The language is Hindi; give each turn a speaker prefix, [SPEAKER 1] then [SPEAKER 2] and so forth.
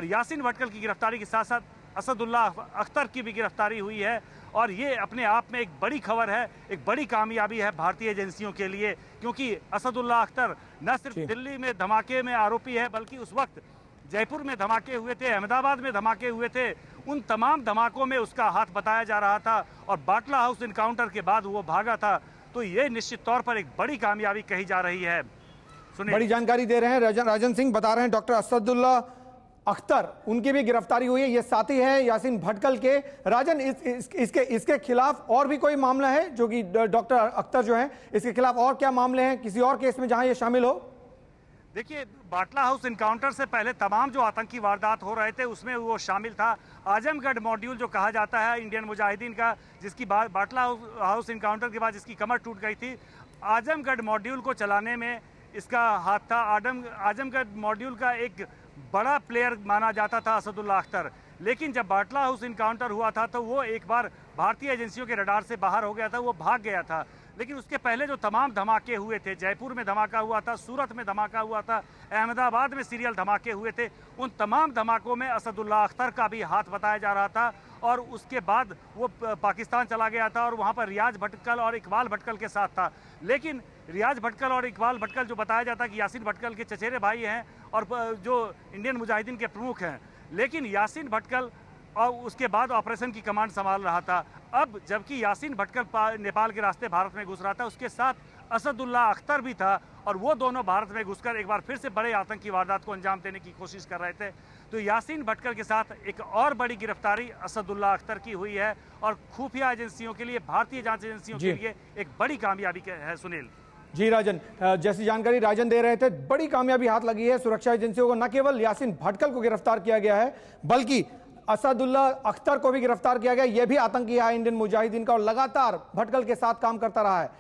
[SPEAKER 1] यासीन भटकल की गिरफ्तारी के साथ साथ असदुल्ला अख्तर की भी गिरफ्तारी हुई है और ये अपने आप में एक बड़ी खबर है, एक बड़ी कामयाबी है भारतीय एजेंसियों के लिए, क्योंकि असदुल्ला अख्तर न सिर्फ दिल्ली में धमाके में आरोपी है बल्कि उस वक्त जयपुर में धमाके हुए थे, अहमदाबाद में धमाके हुए थे, उन तमाम धमाकों में उसका हाथ बताया जा रहा था और बाटला हाउस इनकाउंटर के बाद वो भागा था। तो ये निश्चित तौर पर एक बड़ी कामयाबी कही जा रही है।
[SPEAKER 2] बड़ी जानकारी दे रहे हैं राजन सिंह, बता रहे हैं डॉक्टर असदुल्ला अख्तर, उनकी भी गिरफ्तारी हुई है, ये साथी है यासीन भटकल के। राजन, इसके खिलाफ और भी कोई मामला है जो कि डॉक्टर अख्तर जो है, इसके खिलाफ और क्या मामले हैं किसी और केस में जहां ये शामिल हो?
[SPEAKER 1] देखिए, बाटला हाउस इनकाउंटर से पहले तमाम जो आतंकी वारदात हो रहे थे उसमें वो शामिल था। आजमगढ़ मॉड्यूल जो कहा जाता है इंडियन मुजाहिदीन का, जिसकी बाटला हाउस इनकाउंटर के बाद जिसकी कमर टूट गई थी, आजमगढ़ मॉड्यूल को चलाने में इसका हाथ था। आजमगढ़ मॉड्यूल का एक बड़ा प्लेयर माना जाता था असदुल्ला अख्तर, लेकिन जब बाटला हाउस इनकाउंटर हुआ था तो वो एक बार भारतीय एजेंसियों के रडार से बाहर हो गया था, वो भाग गया था। लेकिन उसके पहले जो तमाम धमाके हुए थे, जयपुर में धमाका हुआ था, सूरत में धमाका हुआ था, अहमदाबाद में सीरियल धमाके हुए थे, उन तमाम धमाकों में असदुल्ला अख्तर का भी हाथ बताया जा रहा था। और उसके बाद वो पाकिस्तान चला गया था और वहाँ पर रियाज भटकल और इकबाल भटकल के साथ था। लेकिन रियाज भटकल और इकबाल भटकल जो बताया जाता है कि यासीन भटकल के चचेरे भाई हैं और जो इंडियन मुजाहिदीन के प्रमुख हैं, लेकिन यासीन भटकल और उसके बाद ऑपरेशन की कमांड संभाल रहा था। अब जबकि यासीन भटकल नेपाल के रास्ते भारत में घुस रहा था, उसके साथ असदुल्ला अख्तर भी था और वो दोनों भारत में घुसकर एक बार फिर से बड़े आतंकी वारदात को अंजाम देने की कोशिश कर रहे थे। तो यासीन भटकल के साथ एक और बड़ी गिरफ्तारी असदुल्ला अख्तर की हुई है और खुफिया एजेंसियों के लिए, भारतीय जांच एजेंसियों के लिए एक बड़ी कामयाबी है। सुनील
[SPEAKER 2] जी, राजन, जैसी जानकारी राजन दे रहे थे, बड़ी कामयाबी हाथ लगी है सुरक्षा एजेंसियों को। न केवल यासीन भटकल को गिरफ्तार किया गया है बल्कि असदुल्ला अख्तर को भी गिरफ्तार किया गया। यह भी आतंकी है इंडियन मुजाहिदीन का और लगातार भटकल के साथ काम करता रहा है।